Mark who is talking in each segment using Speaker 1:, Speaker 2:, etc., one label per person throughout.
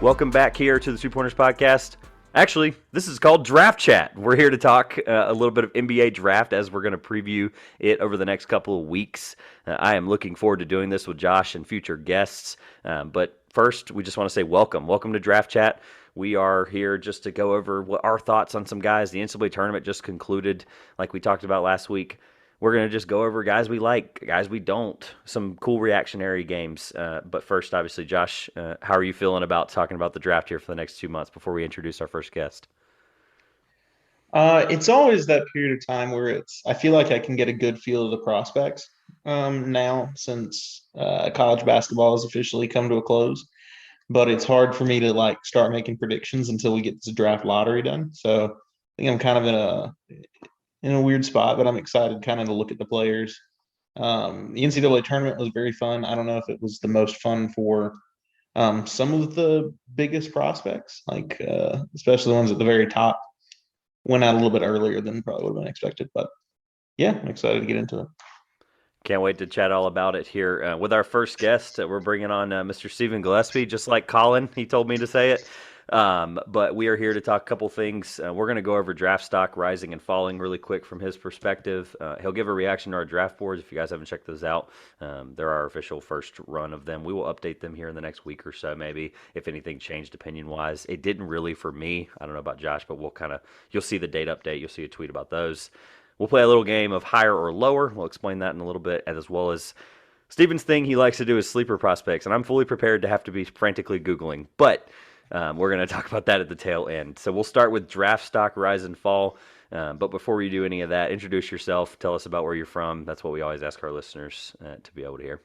Speaker 1: Welcome back here to the Two Pointers Podcast. Actually, this is called Draft Chat. We're here to talk a little bit of NBA draft as we're going to preview it over the next couple of weeks. I am looking forward to doing this with Josh and future guests. But first, we just want to say welcome. Welcome to Draft Chat. We are here just to go over what our thoughts on some guys. The NCAA tournament just concluded, like we talked about last week. We're going to just go over guys we like, guys we don't, some cool reactionary games. But first, obviously, Josh, how are you feeling about talking about the draft here for the next 2 months before we introduce our first guest?
Speaker 2: It's always that period of time where I feel like I can get a good feel of the prospects now since college basketball has officially come to a close. But it's hard for me to start making predictions until we get this draft lottery done. So I think I'm kind of in a weird spot, but I'm excited kind of to look at the players. The NCAA tournament was very fun. I don't know if it was the most fun for some of the biggest prospects, especially the ones at the very top. Went out a little bit earlier than probably would have been expected, but yeah, I'm excited to get into it.
Speaker 1: Can't wait to chat all about it here with our first guest. We're bringing on Mr. Stephen Gillaspie, just like Colin. He told me to say it. But we are here to talk a couple things. We're going to go over draft stock rising and falling really quick from his perspective. He'll give a reaction to our draft boards if you guys haven't checked those out. They're our official first run of them. We will update them here in the next week or so, maybe, if anything changed opinion-wise. It didn't really for me. I don't know about Josh, but you'll see the date update. You'll see a tweet about those. We'll play a little game of higher or lower. We'll explain that in a little bit, as well as Steven's thing he likes to do is sleeper prospects, and I'm fully prepared to have to be frantically Googling. But we're going to talk about that at the tail end. So we'll start with draft stock rise and fall. But before we do any of that, introduce yourself. Tell us about where you're from. That's what we always ask our listeners to be able to hear.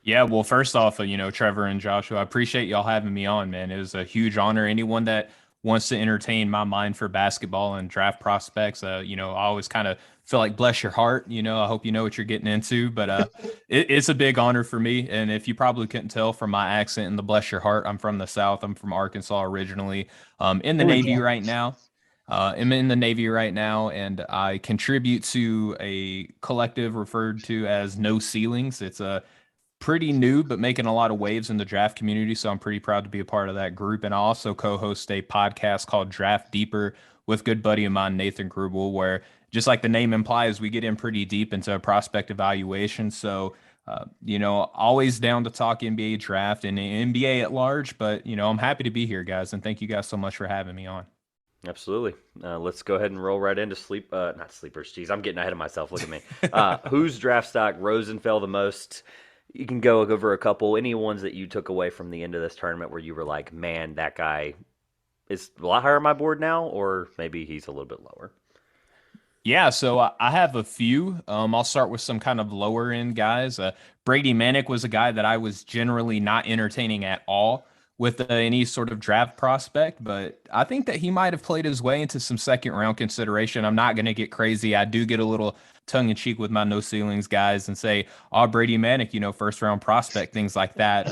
Speaker 3: Yeah, well, first off, Trevor and Joshua, I appreciate y'all having me on, man. It was a huge honor. Anyone that wants to entertain my mind for basketball and draft prospects, I always kind of feel like bless your heart. I hope you know what you're getting into, but it's a big honor for me. And if you probably couldn't tell from my accent and the bless your heart, I'm from the South. I'm from Arkansas originally. In the Navy right now. I'm in the Navy right now, and I contribute to a collective referred to as No Ceilings. It's a pretty new, but making a lot of waves in the draft community. So I'm pretty proud to be a part of that group. And I also co-host a podcast called Draft Deeper with good buddy of mine, Nathan Grubel, where just like the name implies, we get in pretty deep into prospect evaluation. So, always down to talk NBA draft and NBA at large, but, I'm happy to be here, guys. And thank you guys so much for having me on.
Speaker 1: Absolutely. Let's go ahead and roll right into not sleepers. Geez, I'm getting ahead of myself. Look at me. Whose draft stock rose and fell the most? You can go over a couple. Any ones that you took away from the end of this tournament where you were like, man, that guy is a lot higher on my board now, or maybe he's a little bit lower?
Speaker 3: Yeah, so I have a few. I'll start with some kind of lower end guys. Brady Manick was a guy that I was generally not entertaining at all with any sort of draft prospect, but I think that he might have played his way into some second round consideration. I'm not going to get crazy. I do get a little tongue in cheek with my No Ceilings guys and say, oh, Brady Manick, first round prospect, things like that.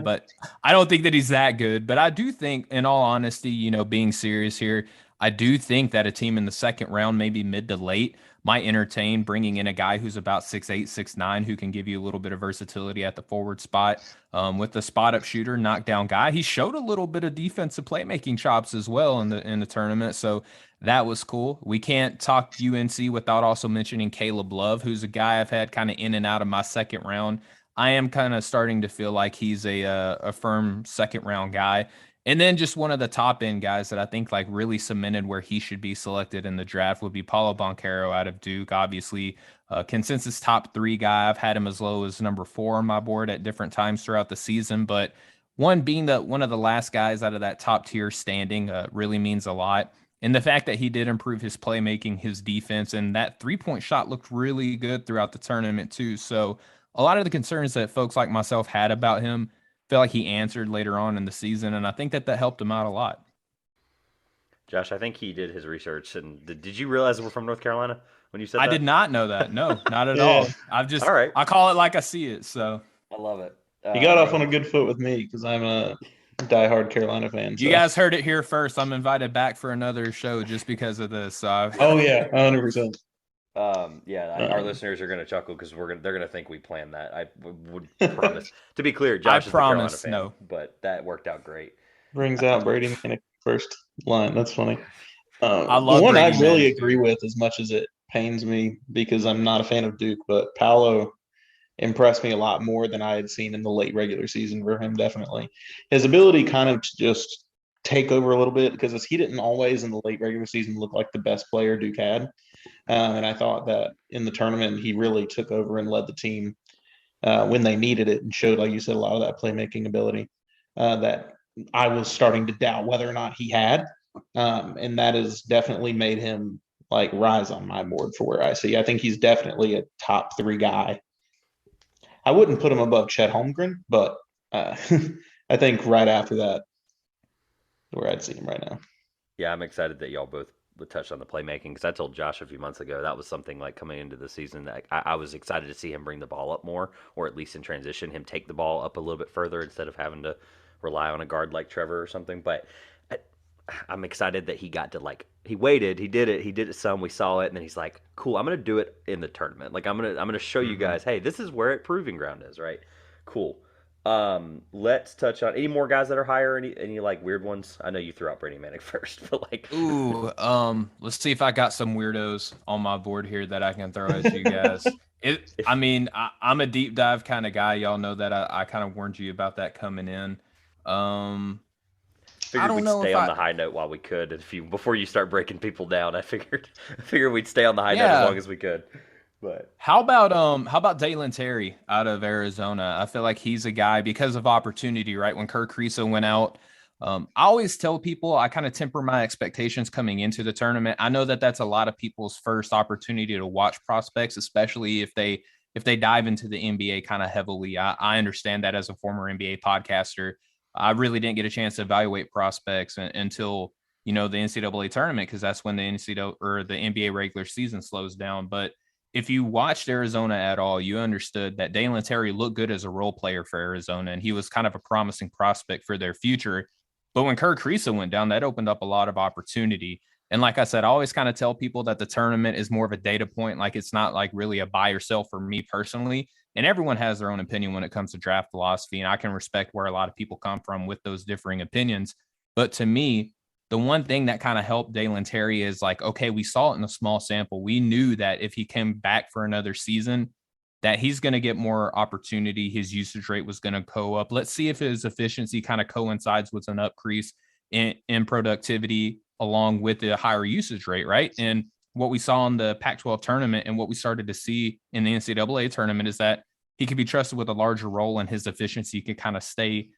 Speaker 3: But I don't think that he's that good. But I do think, in all honesty, being serious here, I do think that a team in the second round, maybe mid to late, might entertain bringing in a guy who's about 6'8", 6'9", who can give you a little bit of versatility at the forward spot. With the spot up shooter, knockdown guy, he showed a little bit of defensive playmaking chops as well in the tournament. So that was cool. We can't talk UNC without also mentioning Caleb Love, who's a guy I've had kind of in and out of my second round. I am kind of starting to feel like he's a firm second round guy. And then just one of the top end guys that I think really cemented where he should be selected in the draft would be Paulo Banchero out of Duke. Obviously, consensus top 3 guy. I've had him as low as number 4 on my board at different times throughout the season. But one being one of the last guys out of that top tier standing really means a lot. And the fact that he did improve his playmaking, his defense, and that 3-point shot looked really good throughout the tournament too. So a lot of the concerns that folks like myself had about him, feel like he answered later on in the season, and I think that helped him out a lot.
Speaker 1: Josh, I think he did his research. And did you realize we're from North Carolina when you said
Speaker 3: that?
Speaker 1: I
Speaker 3: did not know that. No, not at all. All right. I call it like I see it. So
Speaker 1: I love it.
Speaker 2: You got off on a good foot with me because I'm a diehard Carolina fan.
Speaker 3: So. You guys heard it here first. I'm invited back for another show just because of this. So
Speaker 2: oh yeah, 100%.
Speaker 1: Our listeners are going to chuckle because they're going to think we planned that. I would promise. To be clear, Josh is a Carolina fan, but that worked out great.
Speaker 2: Brings out Brady Manick first line. That's funny.
Speaker 3: I
Speaker 2: The
Speaker 3: love
Speaker 2: one I
Speaker 3: Brady
Speaker 2: really
Speaker 3: Manick,
Speaker 2: agree
Speaker 3: dude.
Speaker 2: with, as much as it pains me because I'm not a fan of Duke, but Paolo impressed me a lot more than I had seen in the late regular season for him, definitely. His ability kind of to just take over a little bit because he didn't always in the late regular season look like the best player Duke had. And I thought that in the tournament, he really took over and led the team when they needed it and showed, like you said, a lot of that playmaking ability that I was starting to doubt whether or not he had. And that has definitely made him like rise on my board for where I see. I think he's definitely a top 3 guy. I wouldn't put him above Chet Holmgren, but uh, I think right after that, where I'd see him right now.
Speaker 1: Yeah, I'm excited that y'all both would touch on the playmaking because I told Josh a few months ago that was something like coming into the season that I was excited to see him bring the ball up more, or at least in transition, him take the ball up a little bit further instead of having to rely on a guard like Trevor or something. But I, I'm excited that he got to like he waited, he did it some, we saw it, and then he's like, cool, I'm gonna do it in the tournament. Like I'm gonna show you
Speaker 3: Mhm.
Speaker 1: guys, hey, this is where it proving ground is, right? Cool. Let's touch on any more guys that are higher. Any like weird ones? I know you threw out Brady Manick first, but like,
Speaker 3: Ooh, let's see if I got some weirdos on my board here that I can throw at you guys. I
Speaker 1: if
Speaker 3: mean, I'm a deep dive kind of guy. Y'all know that I kind of warned you about that coming in. Um, I
Speaker 1: figured
Speaker 3: don't
Speaker 1: we'd
Speaker 3: know
Speaker 1: stay
Speaker 3: if
Speaker 1: on
Speaker 3: I,
Speaker 1: the high note while we could, if you before you start breaking people down, I figured we'd stay on the high note as long
Speaker 3: yeah.
Speaker 1: as we could. But
Speaker 3: How about Dalen Terry out of Arizona? I feel like he's a guy because of opportunity, right? When Kirk Kriisa went out, I always tell people I kind of temper my expectations coming into the tournament. I know that that's a lot of people's first opportunity to watch prospects, especially if they dive into the NBA kind of heavily. I understand that as a former NBA podcaster, I really didn't get a chance to evaluate prospects until the NCAA tournament because that's when the NCAA or the NBA regular season slows down. But if you watched Arizona at all, you understood that Dalen Terry looked good as a role player for Arizona, and he was kind of a promising prospect for their future. But when Kirk Kriisa went down, that opened up a lot of opportunity. And like I said, I always kind of tell people that the tournament is more of a data point. Like it's not like really a buy or sell for me personally. And everyone has their own opinion when it comes to draft philosophy. And I can respect where a lot of people come from with those differing opinions. But to me, the one thing that kind of helped Dalen Terry is like, okay, we saw it in a small sample. We knew that if he came back for another season, that he's going to get more opportunity. His usage rate was going to go up. Let's see if his efficiency kind of coincides with an upcrease in productivity along with the higher usage rate, right? And what we saw in the Pac-12 tournament and what we started to see in the NCAA tournament is that he could be trusted with a larger role and his efficiency could kind of stay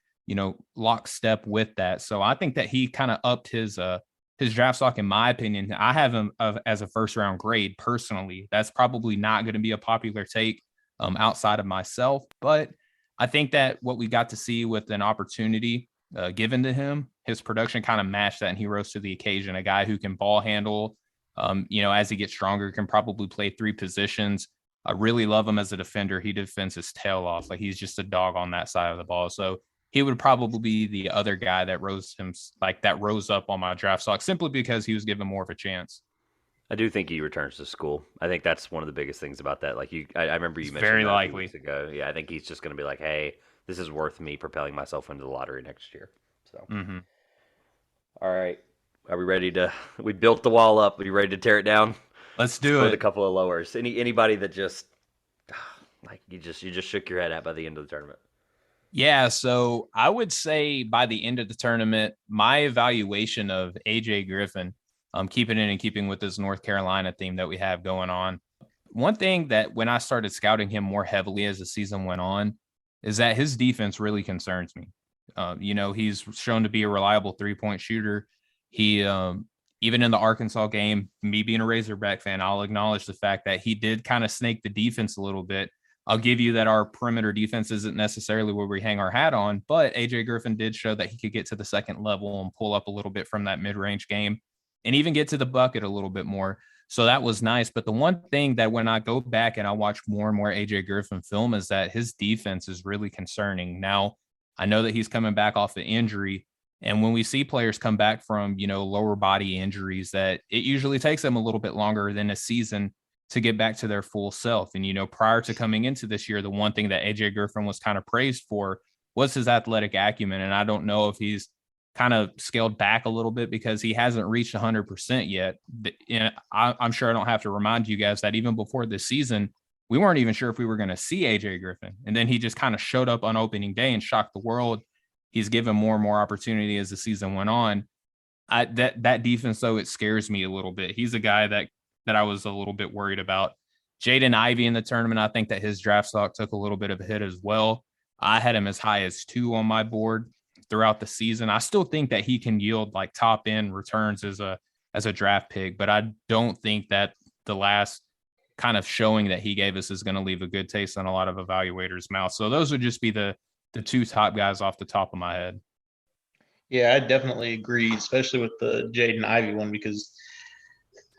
Speaker 3: lockstep with that. So I think that he kind of upped his draft stock, in my opinion. I have him as a first round grade personally. That's probably not going to be a popular take outside of myself, but I think that what we got to see with an opportunity given to him, his production kind of matched that, and he rose to the occasion. A guy who can ball handle, as he gets stronger, can probably play 3 positions. I really love him as a defender. He defends his tail off. Like he's just a dog on that side of the ball. So he would probably be the other guy that rose up on my draft stock simply because he was given more of a chance.
Speaker 1: I do think he returns to school. I think that's one of the biggest things about that. Like I remember you
Speaker 3: It's
Speaker 1: mentioned
Speaker 3: very
Speaker 1: that a few weeks
Speaker 3: likely.
Speaker 1: ago. Yeah, I think he's just going to be like, hey, this is worth me propelling myself into the lottery next year. So,
Speaker 3: Mm-hmm.
Speaker 1: all right, are we ready to? We built the wall up. Are you ready to tear it down?
Speaker 3: Let's
Speaker 1: Let's
Speaker 3: do
Speaker 1: go with a
Speaker 3: it.
Speaker 1: couple of lowers. Anybody that just like you just shook your head at by the end of the tournament.
Speaker 3: Yeah, so I would say by the end of the tournament, my evaluation of AJ Griffin, keeping it in keeping with this North Carolina theme that we have going on. One thing that when I started scouting him more heavily as the season went on is that his defense really concerns me. He's shown to be a reliable 3-point shooter. He, even in the Arkansas game, me being a Razorback fan, I'll acknowledge the fact that he did kind of snake the defense a little bit. I'll give you that our perimeter defense isn't necessarily where we hang our hat on, but AJ Griffin did show that he could get to the second level and pull up a little bit from that mid range game and even get to the bucket a little bit more. So that was nice. But the one thing that when I go back and I watch more and more AJ Griffin film is that his defense is really concerning. Now, I know that he's coming back off the injury. And when we see players come back from, lower body injuries, that it usually takes them a little bit longer than a season to get back to their full self. And, prior to coming into this year, the one thing that AJ Griffin was kind of praised for was his athletic acumen. And I don't know if he's kind of scaled back a little bit because he hasn't reached 100% yet. I'm sure I don't have to remind you guys that even before this season, we weren't even sure if we were going to see AJ Griffin. And then he just kind of showed up on opening day and shocked the world. He's given more and more opportunity as the season went on. That defense, though, it scares me a little bit. He's a guy that I was a little bit worried about. Jaden Ivey in the tournament, I think that his draft stock took a little bit of a hit as well. I had him as high as 2 on my board throughout the season. I still think that he can yield like top end returns as a draft pick, but I don't think that the last kind of showing that he gave us is going to leave a good taste on a lot of evaluators' mouths. So those would just be the 2 top guys off the top of my head.
Speaker 2: Yeah, I definitely agree, especially with the Jaden Ivey one, because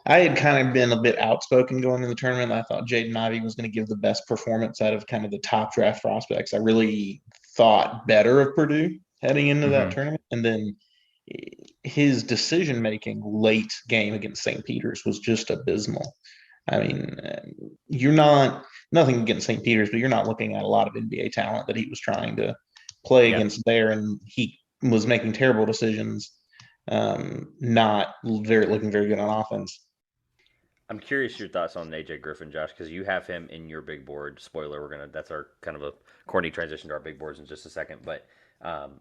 Speaker 2: I had kind of been a bit outspoken going in the tournament. I thought Jaden Ivey was going to give the best performance out of kind of the top draft prospects. I really thought better of Purdue heading into that tournament. And then his decision making late game against St. Peter's was just abysmal. I mean, you're not nothing against St. Peter's, but you're not looking at a lot of NBA talent that he was trying to play against there, and he was making terrible decisions, not looking very good on offense.
Speaker 1: I'm curious your thoughts on AJ Griffin, Josh, because you have him in your big board. Spoiler, that's our kind of a corny transition to our big boards in just a second, but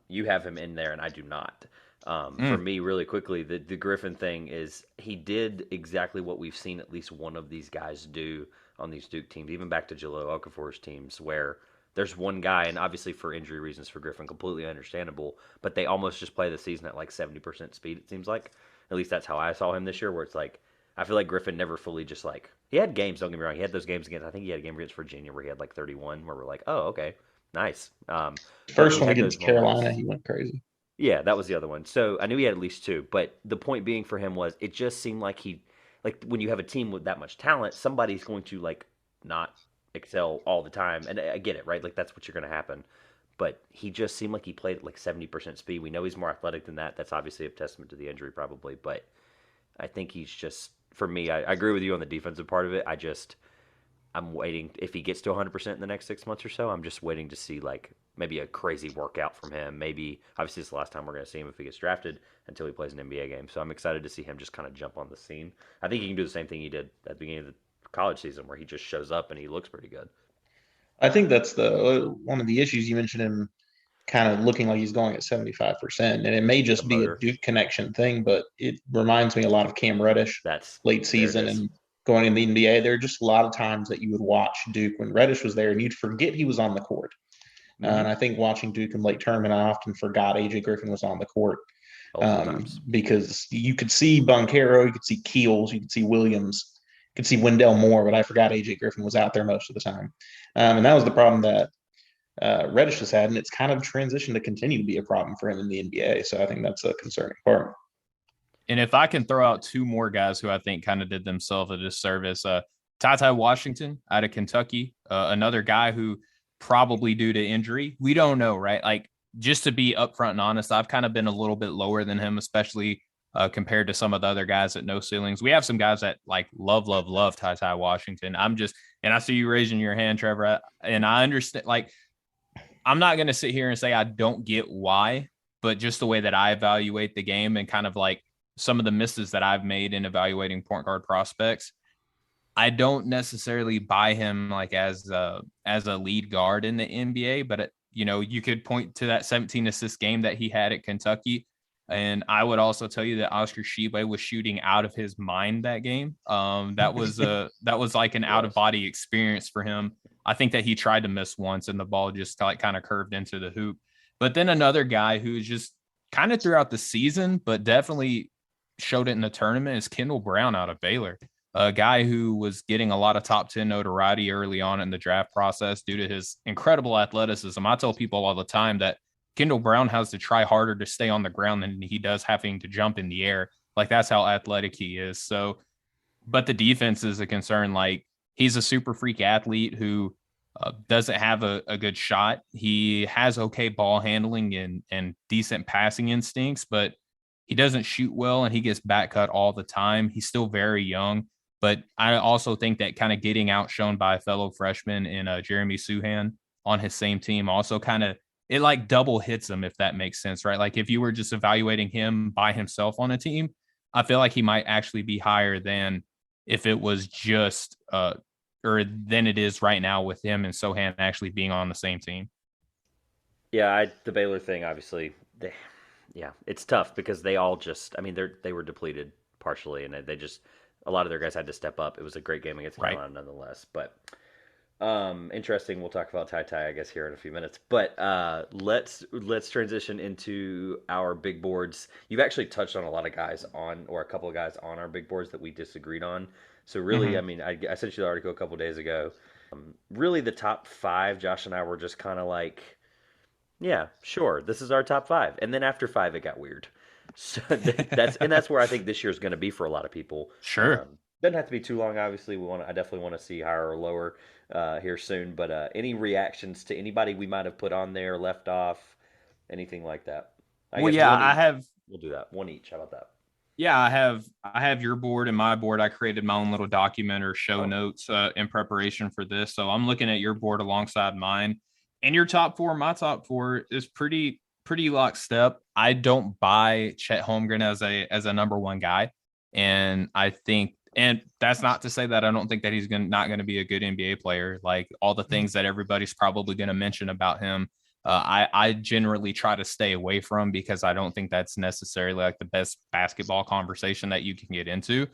Speaker 1: you have him in there and I do not. For me, really quickly, the Griffin thing is he did exactly what we've seen at least one of these guys do on these Duke teams, even back to Jalil Okafor's teams, where there's one guy, and obviously for injury reasons for Griffin, completely understandable, but they almost just play the season at like 70% speed, it seems like. At least that's how I saw him this year, where it's like, I feel like Griffin never fully just like, he had games, don't get me wrong, he had those games against, I think he had a game against Virginia where he had like 31, where we're like, oh, okay, nice.
Speaker 2: First one against Carolina, he went crazy.
Speaker 1: Yeah, that was the other one. So I knew he had at least 2, but the point being for him was it just seemed like like when you have a team with that much talent, somebody's going to like not excel all the time. And I get it, right? Like that's what you're going to happen. But he just seemed like he played at like 70% speed. We know he's more athletic than that. That's obviously a testament to the injury probably. But I think he's just, for me, I agree with you on the defensive part of it. I'm waiting. If he gets to 100% in the next 6 months or so, I'm just waiting to see like maybe a crazy workout from him. Maybe, obviously, it's the last time we're going to see him if he gets drafted until he plays an NBA game. So I'm excited to see him just kind of jump on the scene. I think he can do the same thing he did at the beginning of the college season where he just shows up and he looks pretty good.
Speaker 2: I think that's one of the issues. You mentioned him kind of looking like he's going at 75%, and it may just be a Duke connection thing, but it reminds me a lot of Cam Reddish late season and going in the NBA. There are just a lot of times that you would watch Duke when Reddish was there and you'd forget he was on the court. And I think watching Duke in late tournament, I often forgot AJ Griffin was on the court because you could see Boncaro, you could see Keels, you could see Williams, you could see Wendell Moore, but I forgot AJ Griffin was out there most of the time. And that was the problem that Reddish has had, and it's kind of transitioned to continue to be a problem for him in the NBA. So I think that's a concerning part.
Speaker 3: And if I can throw out 2 more guys who I think kind of did themselves a disservice, Ty Washington out of Kentucky, another guy who probably due to injury, we don't know, right? Like, just to be upfront and honest, I've kind of been a little bit lower than him, especially compared to some of the other guys at no ceilings. We have some guys that like love Ty Washington. And I see you raising your hand, Trevor, and I understand, like, I'm not going to sit here and say I don't get why, but just the way that I evaluate the game and kind of like some of the misses that I've made in evaluating point guard prospects, I don't necessarily buy him like as a lead guard in the NBA, but you could point to that 17 assist game that he had at Kentucky. And I would also tell you that Oscar Tshiebwe was shooting out of his mind that game. That was like an out of body experience for him. I think that he tried to miss once and the ball just like kind of curved into the hoop. But then another guy who's just kind of throughout the season, but definitely showed it in the tournament is Kendall Brown out of Baylor. A guy who was getting a lot of top 10 notoriety early on in the draft process due to his incredible athleticism. I tell people all the time that Kendall Brown has to try harder to stay on the ground than he does having to jump in the air. Like, that's how athletic he is. So, but the defense is a concern. Like, he's a super freak athlete who doesn't have a good shot. He has okay ball handling and decent passing instincts, but he doesn't shoot well and he gets back cut all the time. He's still very young. But I also think that kind of getting outshone by a fellow freshman in Jeremy Suhan on his same team also kind of it like double hits him, if that makes sense, right? Like if you were just evaluating him by himself on a team, I feel like he might actually be higher than if it was just or than it is right now with him and Sohan actually being on the same team.
Speaker 1: Yeah, the Baylor thing, obviously, yeah, it's tough because they all just, I mean, they were depleted partially, and they just a lot of their guys had to step up. It was a great game against
Speaker 3: Right.
Speaker 1: Carolina, nonetheless. But interesting. We'll talk about Ty, I guess, here in a few minutes. But let's transition into our big boards. You've actually touched on a lot of guys on, or a couple of guys on our big boards that we disagreed on. So really, I mean, I sent you the article a couple of days ago. Really, the top five, Josh and I were just kind of like, yeah, sure, this is our top five. And then after five, it got weird. So that's where I think this year is going to be for a lot of people.
Speaker 3: Sure.
Speaker 1: Doesn't have to be too long. Obviously, I definitely want to see higher or lower here soon. But any reactions to anybody we might have put on there, left off, anything like that? I
Speaker 3: Well,
Speaker 1: guess
Speaker 3: yeah,
Speaker 1: one
Speaker 3: I
Speaker 1: each.
Speaker 3: have.
Speaker 1: We'll do that one each. How about that?
Speaker 3: Yeah, I have your board and my board. I created my own little document or show
Speaker 1: Oh,
Speaker 3: notes in preparation for this. So I'm looking at your board alongside mine. And your top four, my top four is pretty lockstep. I don't buy Chet Holmgren as a number one guy. And I think, and that's not to say that I don't think that he's not going to be a good NBA player. Like all the things that everybody's probably going to mention about him, I generally try to stay away from because I don't think that's necessarily like the best basketball conversation that you can get into.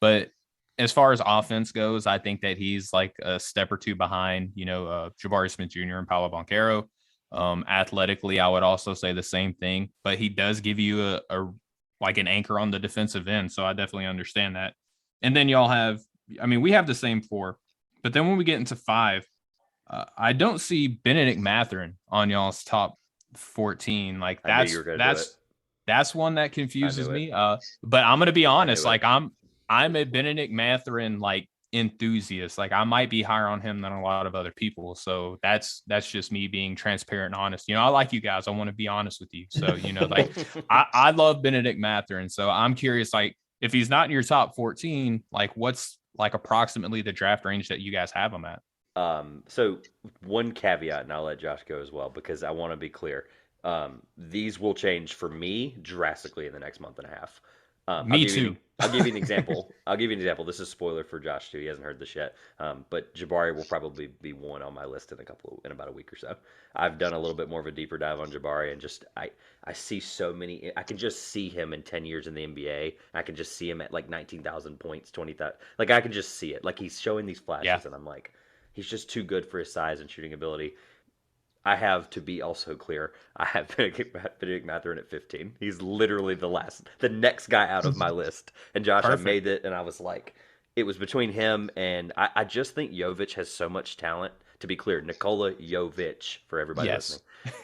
Speaker 3: But as far as offense goes, I think that he's like a step or two behind, Jabari Smith Jr. and Paolo Banchero. Athletically, I would also say the same thing, but he does give you a like an anchor on the defensive end. So I definitely understand that. And then y'all have, I mean, we have the same four, but then when we get into five, I don't see Benedict Mathurin on y'all's top 14. Like
Speaker 1: I knew you were going to do it.
Speaker 3: that's one that
Speaker 1: I
Speaker 3: confuses
Speaker 1: knew it.
Speaker 3: me. But I'm gonna be honest,
Speaker 1: knew it.
Speaker 3: like I'm a Benedict Mathurin like enthusiast. Like I might be higher on him than a lot of other people. So that's just me being transparent and honest. I like you guys. I want to be honest with you. So, like I love Benedict Mathurin. So I'm curious, like if he's not in your top 14, like what's like approximately the draft range that you guys have him at?
Speaker 1: So one caveat, and I'll let Josh go as well because I want to be clear. These will change for me drastically in the next month and a half.
Speaker 3: Me too.
Speaker 1: I'll give you an example. I'll give you an example. This is spoiler for Josh too. He hasn't heard this yet. But Jabari will probably be one on my list in about a week or so. I've done a little bit more of a deeper dive on Jabari, and just I see so many. I can just see him in 10 years in the NBA. I can just see him at like 19,000 points, 20,000. Like I can just see it. Like he's showing these flashes,
Speaker 3: Yeah.
Speaker 1: and I'm like, he's just too good for his size and shooting ability. I have to be also clear. I have Benedict Mathurin at 15. He's literally the next guy out of my list. And Josh,
Speaker 3: Perfect.
Speaker 1: I made it, and I was like, it was between him and I just think Jovic has so much talent. To be clear, Nikola Jovic for everybody
Speaker 3: Yes.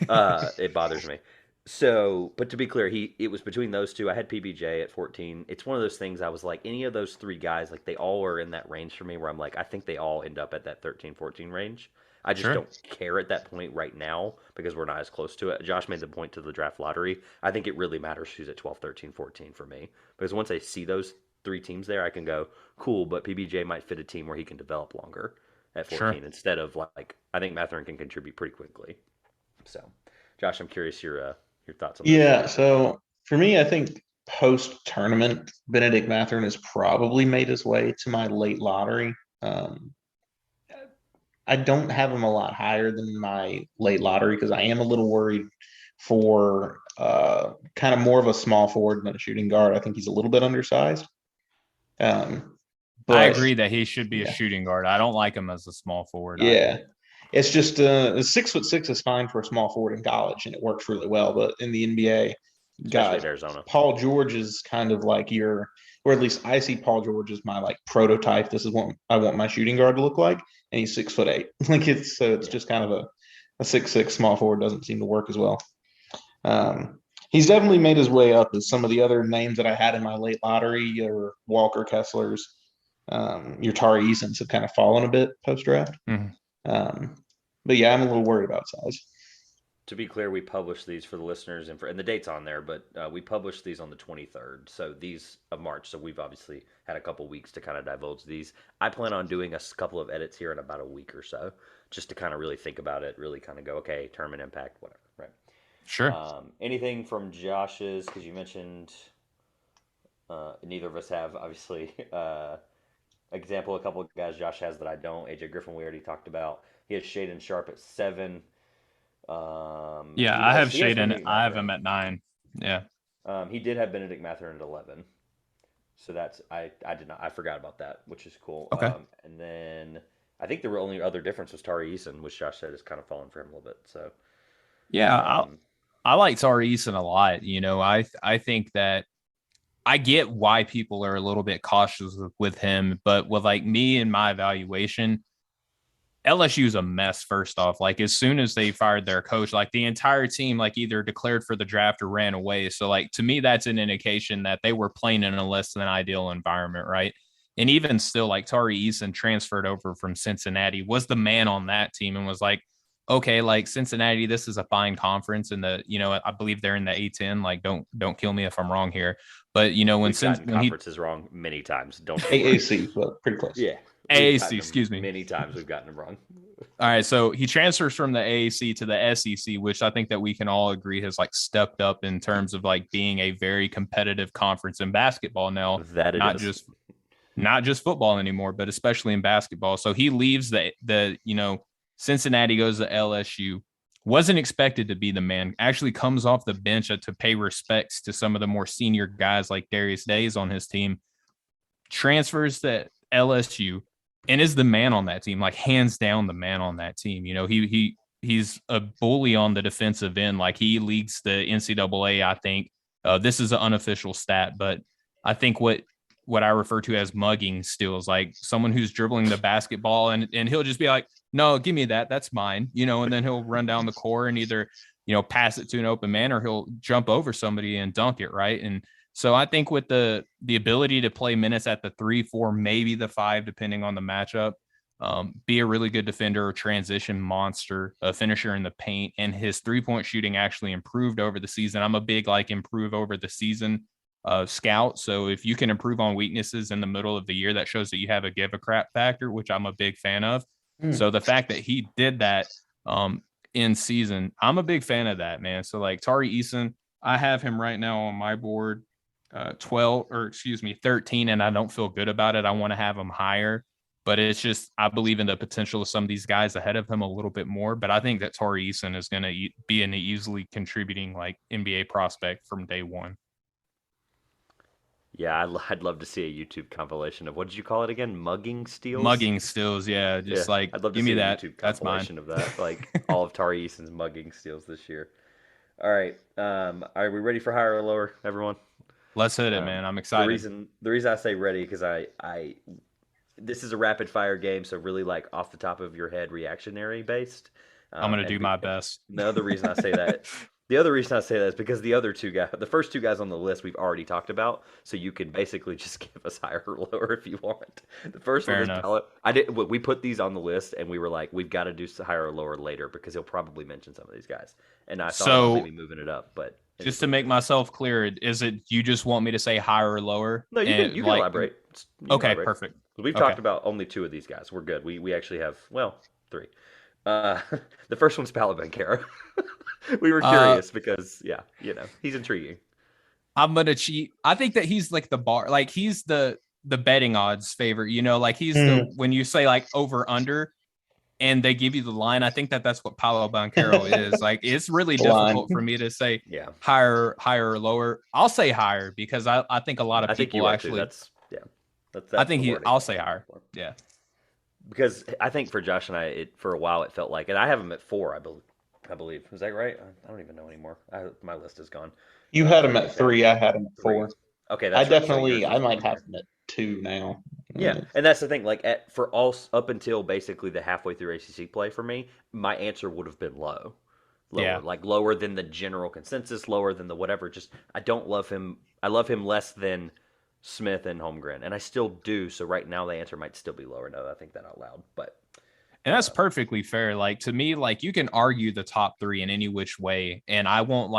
Speaker 1: listening. It bothers me. So, but to be clear, it was between those two. I had PBJ at 14. It's one of those things I was like, any of those three guys, like they all are in that range for me where I'm like, I think they all end up at that 13, 14 range. I just
Speaker 3: Sure.
Speaker 1: don't care at that point right now because we're not as close to it. Josh made the point to the draft lottery. I think it really matters who's at 12, 13, 14 for me. Because once I see those three teams there, I can go, cool, but PBJ might fit a team where he can develop longer at 14
Speaker 3: Sure.
Speaker 1: instead of like, I think Mathurin can contribute pretty quickly. So, Josh, I'm curious your thoughts on those
Speaker 2: Yeah,
Speaker 1: three.
Speaker 2: so for me, I think post tournament, Benedict Mathurin has probably made his way to my late lottery. Um, I don't have him a lot higher than my late lottery because I am a little worried for kind of more of a small forward than a shooting guard. I think he's a little bit undersized.
Speaker 3: I
Speaker 2: But
Speaker 3: agree that he should be a
Speaker 2: yeah,
Speaker 3: shooting guard. I don't like him as a small forward either.
Speaker 2: yeah, it's just 6'6" is fine for a small forward in college and it works really well. But in the NBA,
Speaker 1: Especially at
Speaker 2: God,
Speaker 1: Arizona.
Speaker 2: Paul George is kind of like or at least I see Paul George as my like prototype. This is what I want my shooting guard to look like, and he's 6'8". Like it's
Speaker 1: Yeah.
Speaker 2: just kind of a 6'6" small forward doesn't seem to work as well. He's definitely made his way up as some of the other names that I had in my late lottery or Walker Kessler's, your Tari Easons have kind of fallen a bit post draft.
Speaker 3: Mhm.
Speaker 2: But yeah, I'm a little worried about size.
Speaker 1: To be clear, we published these for the listeners and the date's on there, but we published these on the 23rd, so these of March. So we've obviously had a couple weeks to kind of divulge these. I plan on doing a couple of edits here in about a week or so, just to kind of really think about it, really kind of go, okay, term and impact, whatever, right?
Speaker 3: Sure.
Speaker 1: Anything from Josh's, because you mentioned neither of us have, obviously, example, a couple of guys Josh has that I don't. AJ Griffin, we already talked about. He has Shaden Sharp at 7.
Speaker 3: Yeah, I have
Speaker 1: He has
Speaker 3: Shaden.
Speaker 1: Benedict
Speaker 3: I have him
Speaker 1: Mathurin.
Speaker 3: at 9. Yeah.
Speaker 1: He did have Benedict Mathurin at 11. So that's I did not I forgot about that, which is cool.
Speaker 3: Okay.
Speaker 1: And then I think the only other difference was Tari Eason, which Josh said is kind of fallen for him a little bit. So
Speaker 3: Yeah,
Speaker 1: um,
Speaker 3: I like Tari Eason a lot. I think that I get why people are a little bit cautious with him, but with like me and my evaluation, LSU's a mess. First off, like as soon as they fired their coach, like the entire team like either declared for the draft or ran away. So like to me, that's an indication that they were playing in a less than ideal environment, right? And even still, like Tari Eason transferred over from Cincinnati, was the man on that team, and was like, okay, like Cincinnati, this is a fine conference, and I believe they're in the A10. Like, don't kill me if I'm wrong here, but
Speaker 1: we've gotten conferences wrong many times. Don't
Speaker 2: AAC, but pretty close.
Speaker 1: Yeah,
Speaker 3: AAC, excuse me.
Speaker 1: Many times we've gotten them wrong.
Speaker 3: All right, so he transfers from the AAC to the SEC, which I think that we can all agree has like stepped up in terms of like being a very competitive conference in basketball now.
Speaker 1: That it
Speaker 3: not
Speaker 1: is.
Speaker 3: not just football anymore, but especially in basketball. So he leaves the Cincinnati, goes to LSU. Wasn't expected to be the man. Actually comes off the bench to pay respects to some of the more senior guys like Darius Days on his team. Transfers to LSU and is the man on that team, like hands down the man on that team. He's a bully on the defensive end. Like he leads the NCAA, I think. This is an unofficial stat, but I think what I refer to as mugging steals, like someone who's dribbling the basketball and he'll just be like, no, give me that. That's mine, and then he'll run down the court and either, pass it to an open man or he'll jump over somebody and dunk it. Right. And so I think with the ability to play minutes at the 3, 4, maybe the 5, depending on the matchup, be a really good defender, a transition monster, a finisher in the paint, and his 3-point shooting actually improved over the season. I'm a big improve over the season scout. So if you can improve on weaknesses in the middle of the year, that shows that you have a give a crap factor, which I'm a big fan of. So the fact that he did that in season, I'm a big fan of that, man. So like Tari Eason, I have him right now on my board 13, and I don't feel good about it. I want to have him higher, but it's just I believe in the potential of some of these guys ahead of him a little bit more. But I think that Tari Eason is going to be an easily contributing NBA prospect from day one.
Speaker 1: Yeah, I'd love to see a YouTube compilation of what did you call it again? Mugging steals.
Speaker 3: Mugging steals, yeah. Just I'd love to give me that.
Speaker 1: YouTube
Speaker 3: That's mine.
Speaker 1: Of that, like all of Tari Eason's mugging steals this year. All right, are we ready for higher or lower, everyone?
Speaker 3: Let's hit it, man. I'm excited.
Speaker 1: The reason I say ready because I this is a rapid fire game, so really like off the top of your head, reactionary based.
Speaker 3: I'm gonna do my best.
Speaker 1: The other reason I say that. The other reason I say that is because the first two guys on the list we've already talked about, so you can basically just give us higher or lower if you want. The first
Speaker 3: Fair
Speaker 1: one is we put these on the list and we were like, we've got to do higher or lower later because he'll probably mention some of these guys. And I thought maybe moving it up, but
Speaker 3: just to make myself clear, is it you just want me to say higher or lower?
Speaker 1: No, you can elaborate.
Speaker 3: Okay, perfect.
Speaker 1: We've talked about only 2 of these guys. We're good. We actually have 3. The first one's Paolo Banchero. We were curious because, he's intriguing.
Speaker 3: I'm gonna cheat. I think that he's like the bar, like he's the betting odds favorite. Like he's the when you say like over under, and they give you the line. I think that's what Paolo Banchero is. Like it's really difficult for me to say higher or lower. I'll say higher because I think a lot of people actually.
Speaker 1: I think
Speaker 3: I'll say higher. Yeah.
Speaker 1: Because I think for Josh and I, for a while it felt like, and I have him at 4, I believe. Is that right? I don't even know anymore. My list is gone.
Speaker 2: You had him at 3. I had him at 4.
Speaker 1: Okay,
Speaker 2: that's I might have him at 2 now.
Speaker 1: Yeah, and that's the thing. Like for all up until basically the halfway through ACC play for me, my answer would have been lower, like lower than the general consensus, lower than the whatever. Just I don't love him. I love him less than Smith and Holmgren, and I still do. So right now the answer might still be lower. Now that I think that out loud, and
Speaker 3: that's perfectly fair. Like to me, like you can argue the top 3 in any which way, and I won't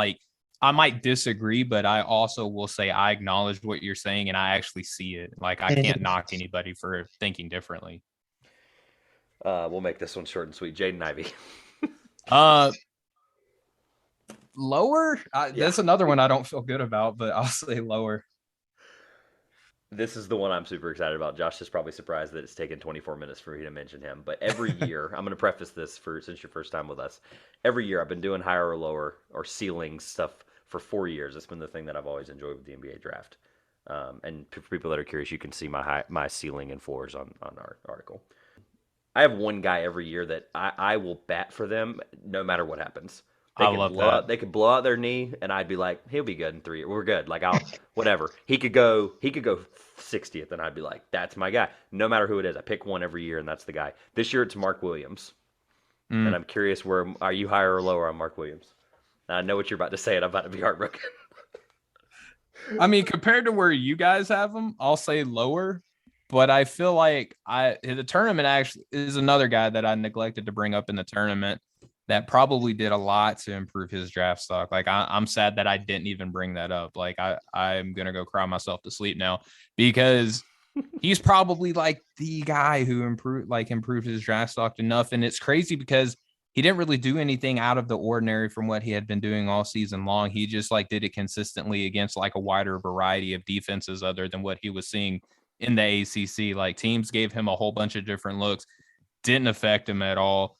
Speaker 3: I might disagree, but I also will say I acknowledge what you're saying and I actually see it. Like I can't knock anybody for thinking differently.
Speaker 1: We'll make this one short and sweet. Jaden Ivey.
Speaker 3: Lower? That's another one I don't feel good about, but I'll say lower.
Speaker 1: This is the one I'm super excited about. Josh is probably surprised that it's taken 24 minutes for me to mention him. But every year, I'm going to preface this since your first time with us. Every year, I've been doing higher or lower or ceiling stuff for 4 years. It's been the thing that I've always enjoyed with the NBA draft. And for people that are curious, you can see my ceiling and floors on our article. I have one guy every year that I will bat for them no matter what happens.
Speaker 3: I love that.
Speaker 1: They could blow out their knee, and I'd be like, he'll be good in 3 years. We're good. Like whatever. He could go 60th, and I'd be like, that's my guy. No matter who it is, I pick one every year, and that's the guy. This year it's Mark Williams, and I'm curious, are you higher or lower on Mark Williams? I know what you're about to say, and I'm about to be heartbroken.
Speaker 3: I mean, compared to where you guys have him, I'll say lower. But I feel like the tournament actually is another guy that I neglected to bring up in the tournament that probably did a lot to improve his draft stock. Like I'm sad that I didn't even bring that up. Like I'm going to go cry myself to sleep now because he's probably like the guy who improved his draft stock enough. And it's crazy because he didn't really do anything out of the ordinary from what he had been doing all season long. He just like did it consistently against like a wider variety of defenses other than what he was seeing in the ACC. Like teams gave him a whole bunch of different looks, didn't affect him at all.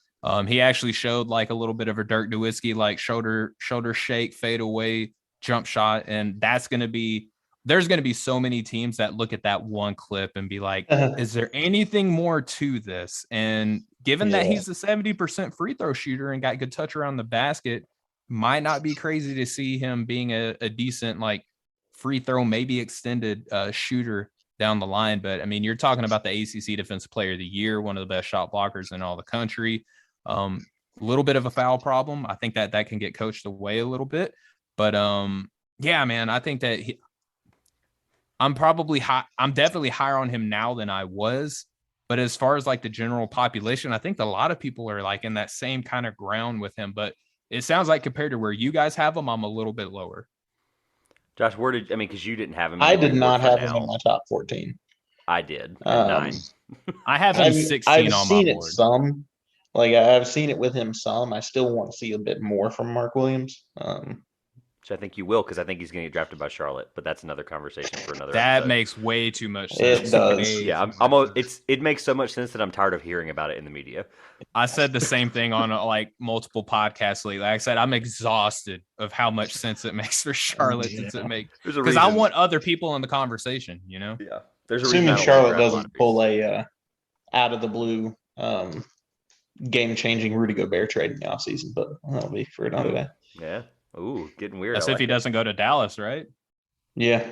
Speaker 3: He actually showed like a little bit of a Dirk Nowitzki, like shoulder shake, fade away, jump shot. And there's going to be so many teams that look at that one clip and be like, is there anything more to this? And given that he's a 70% free throw shooter and got good touch around the basket, might not be crazy to see him being a decent, like free throw, maybe extended shooter down the line. But I mean, you're talking about the ACC Defensive Player of the Year, one of the best shot blockers in all the country. A little bit of a foul problem. I think that can get coached away a little bit, but yeah, man, I think that I'm definitely higher on him now than I was. But as far as like the general population, I think a lot of people are like in that same kind of ground with him. But it sounds like compared to where you guys have him, I'm a little bit lower.
Speaker 1: Josh, because you didn't have him.
Speaker 2: I did not have him in my top 14.
Speaker 1: I did at 9.
Speaker 3: I have him 16
Speaker 2: I've
Speaker 3: on
Speaker 2: seen
Speaker 3: my
Speaker 2: it
Speaker 3: board.
Speaker 2: some. Like I've seen it with him some. I still want to see a bit more from Mark Williams.
Speaker 1: Which I think you will, because I think he's going to get drafted by Charlotte. But that's another conversation for another.
Speaker 3: That
Speaker 1: episode.
Speaker 3: Makes way too much sense.
Speaker 2: It does.
Speaker 1: Yeah, it makes so much sense that I'm tired of hearing about it in the media.
Speaker 3: I said the same thing on like multiple podcasts lately. Like I said, I'm exhausted of how much sense it makes for Charlotte to make, because I want other people in the conversation. You know.
Speaker 1: Yeah. There's a
Speaker 2: assuming Charlotte doesn't pull a out of the blue game-changing Rudy Gobert trade in the offseason, but that'll be for another day.
Speaker 1: Yeah. Ooh, getting weird.
Speaker 3: That's if he doesn't go to Dallas, right?
Speaker 2: Yeah.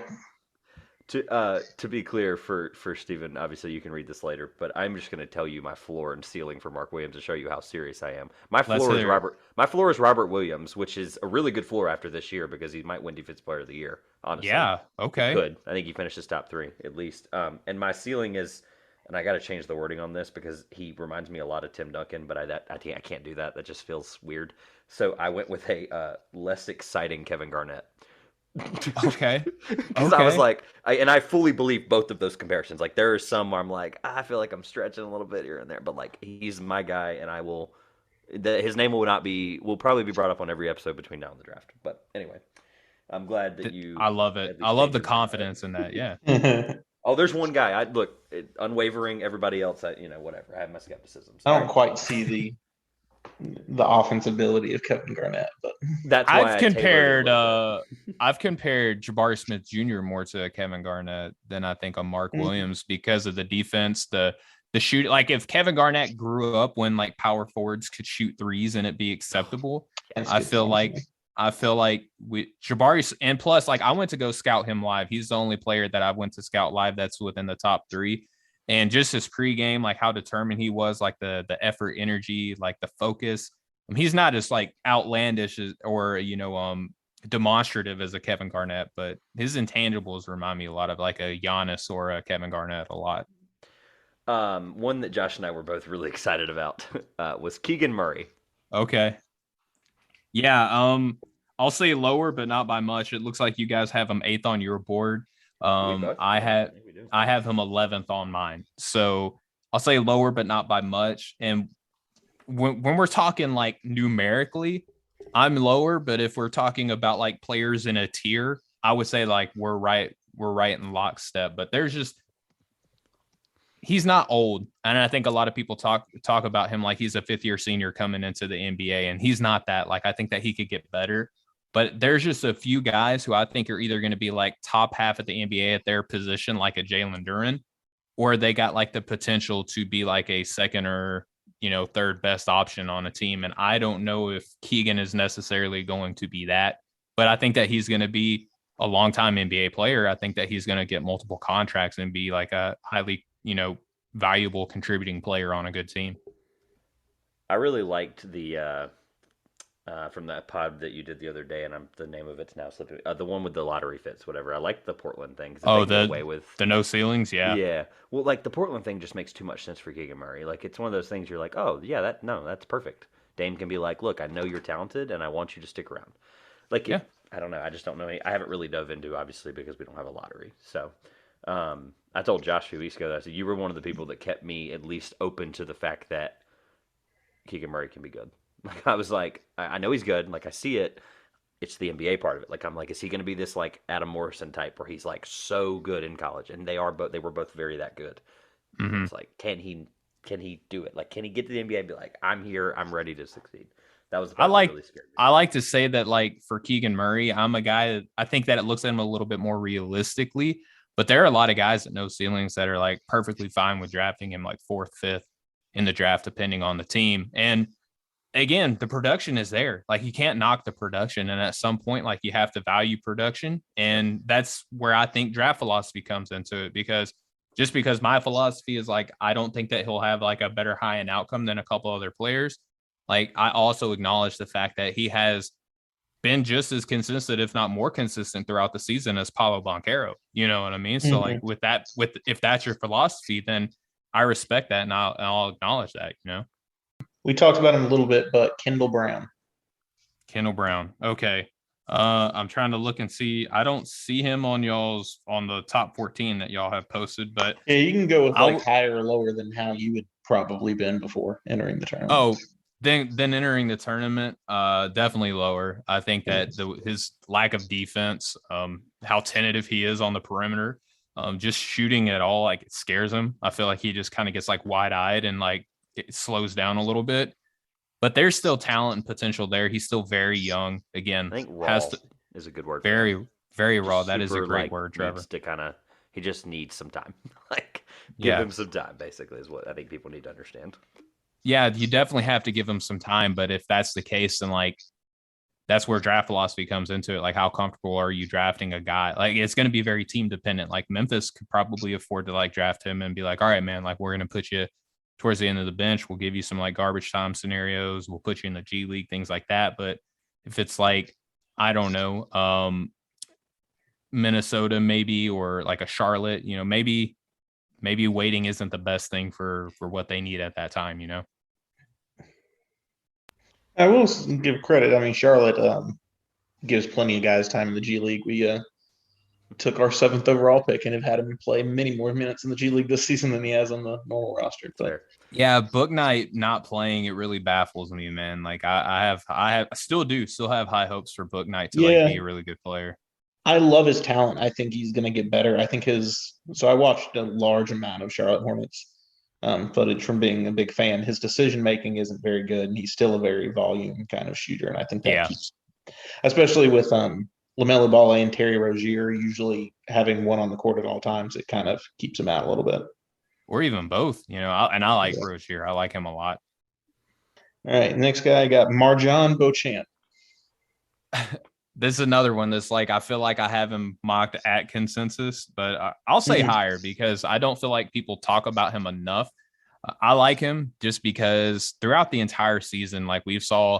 Speaker 1: To be clear for Stephen, obviously you can read this later, but I'm just going to tell you my floor and ceiling for Mark Williams to show you how serious I am. My floor is Robert Williams, which is a really good floor after this year because he might win Defensive Player of the Year. Honestly,
Speaker 3: yeah, okay,
Speaker 1: good. I think he finished his top 3 at least. And my ceiling is, and I got to change the wording on this because he reminds me a lot of Tim Duncan, but I can't do that. That just feels weird. So I went with a less exciting Kevin Garnett.
Speaker 3: Okay.
Speaker 1: Because I was like, I fully believe both of those comparisons. Like there are some where I'm like, I feel like I'm stretching a little bit here and there, but like he's my guy, and his name will probably be brought up on every episode between now and the draft. But anyway, I'm glad that you.
Speaker 3: I love it. I love the confidence in that. Yeah.
Speaker 1: Oh, there's one guy. Unwavering. Everybody else, whatever. I have my skepticism.
Speaker 2: I don't quite see the offensive ability of Kevin Garnett, but
Speaker 1: that's why
Speaker 3: I've compared Jabari Smith Jr. more to Kevin Garnett than I think on Mark Williams because of the defense, the shoot. Like if Kevin Garnett grew up when like power forwards could shoot threes and it be acceptable, I feel like Jabari, and plus like I went to go scout him live. He's the only player that I went to scout live that's within the top 3. And just his pregame, like how determined he was, like the effort, energy, like the focus. He's not as like outlandish or demonstrative as a Kevin Garnett, but his intangibles remind me a lot of like a Giannis or a Kevin Garnett a lot.
Speaker 1: One that Josh and I were both really excited about was Keegan Murray.
Speaker 3: Okay. Yeah. I'll say lower, but not by much. It looks like you guys have him 8th on your board. I have him 11th on mine, so I'll say lower, but not by much. And when we're talking like numerically, I'm lower, but if we're talking about like players in a tier, I would say like we're right in lockstep. But there's just he's not old, and I think a lot of people talk about him like he's a 5th-year senior coming into the NBA, and he's not that. Like I think that he could get better, but there's just a few guys who I think are either going to be like top half at the NBA at their position, like a Jalen Duren, or they got like the potential to be like a second or third best option on a team. And I don't know if Keegan is necessarily going to be that, but I think that he's going to be a long-time NBA player. I think that he's going to get multiple contracts and be like a highly, valuable contributing player on a good team.
Speaker 1: I really liked the from that pod that you did the other day, and the name of it's now slipping. The one with the lottery fits, whatever. I like the Portland thing because
Speaker 3: Oh,
Speaker 1: they can get away with
Speaker 3: the no ceilings, yeah.
Speaker 1: Yeah, well, like the Portland thing just makes too much sense for Keegan Murray. Like it's one of those things you're like, oh yeah, that's perfect. Dame can be like, look, I know you're talented, and I want you to stick around. Like,
Speaker 3: Yeah.
Speaker 1: I don't know, I just don't know. I haven't really dove into obviously because we don't have a lottery. So, I told Josh a few weeks ago that I said you were one of the people that kept me at least open to the fact that Keegan Murray can be good. Like I was like, I know he's good. Like I see it. It's the NBA part of it. Like I'm like, is he going to be this like Adam Morrison type where he's like so good in college, and they were both very that good.
Speaker 3: Mm-hmm.
Speaker 1: It's like, can he do it? Like, can he get to the NBA and be like, I'm here, I'm ready to succeed? That was the part that really scared me.
Speaker 3: I like to say that like for Keegan Murray, I'm a guy that I think that it looks at him a little bit more realistically. But there are a lot of guys at no ceilings that are like perfectly fine with drafting him like 4th, 5th in the draft, depending on the team. And again, the production is there. Like you can't knock the production. And at some point, like you have to value production. And that's where I think draft philosophy comes into it, because just because my philosophy is like, I don't think that he'll have like a better high end outcome than a couple other players. Like I also acknowledge the fact that he has been just as consistent, if not more consistent throughout the season as Paulo Banchero. You know what I mean? So like if that's your philosophy, then I respect that. And I'll acknowledge that,
Speaker 2: We talked about him a little bit, but Kendall Brown.
Speaker 3: Okay. I'm trying to look and see. I don't see him on the top 14 that y'all have posted, but
Speaker 2: yeah, you can go with like higher or lower than how you would probably been before entering the tournament.
Speaker 3: Oh, then entering the tournament, definitely lower. I think that his lack of defense, how tentative he is on the perimeter, just shooting at all, like it scares him. I feel like he just kind of gets like wide eyed and like it slows down a little bit. But there's still talent and potential there. He's still very young. Again,
Speaker 1: I think raw is a good word.
Speaker 3: Very, very raw. That is a great word, Trevor.
Speaker 1: He just needs some time. Like give him some time, basically, is what I think people need to understand.
Speaker 3: Yeah, you definitely have to give him some time. But if that's the case, then like that's where draft philosophy comes into it. Like, how comfortable are you drafting a guy? Like, it's going to be very team dependent. Like, Memphis could probably afford to like draft him and be like, all right, man, like we're going to put you towards the end of the bench. We'll give you some like garbage time scenarios. We'll put you in the G League, things like that. But if it's like, I don't know, Minnesota maybe, or like a Charlotte, maybe waiting isn't the best thing for what they need at that time,
Speaker 2: I will give credit. I mean, Charlotte gives plenty of guys time in the G League. We took our 7th overall pick and have had him play many more minutes in the G League this season than he has on the normal roster. But
Speaker 3: yeah, Bouknight not playing, it really baffles me, man. Like I still have high hopes for Bouknight to like be a really good player.
Speaker 2: I love his talent. I think he's going to get better. I think so I watched a large amount of Charlotte Hornets footage from being a big fan. His decision making isn't very good, and he's still a very volume kind of shooter. And I think that keeps, especially with LaMelo Ball and Terry Rozier usually having one on the court at all times, it kind of keeps him out a little bit.
Speaker 3: Or even both, I like Rozier. I like him a lot.
Speaker 2: All right, next guy, I got Marjon Beauchamp.
Speaker 3: This is another one that's like, I feel like I have him mocked at consensus, but I'll say higher because I don't feel like people talk about him enough. I like him just because throughout the entire season, like we saw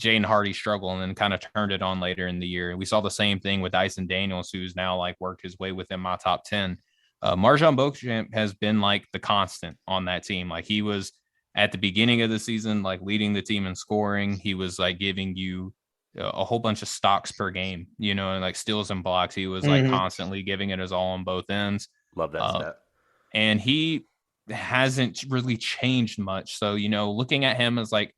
Speaker 3: Jaden Hardy struggle and then kind of turned it on later in the year. And we saw the same thing with Dyson Daniels, who's now like worked his way within my top 10. Marjon Beauchamp has been like the constant on that team. Like he was at the beginning of the season, like leading the team in scoring. He was like giving you a whole bunch of stocks per game, and like steals and blocks. He was like constantly giving it his all on both ends.
Speaker 1: Love that stat.
Speaker 3: And he hasn't really changed much. So, looking at him as like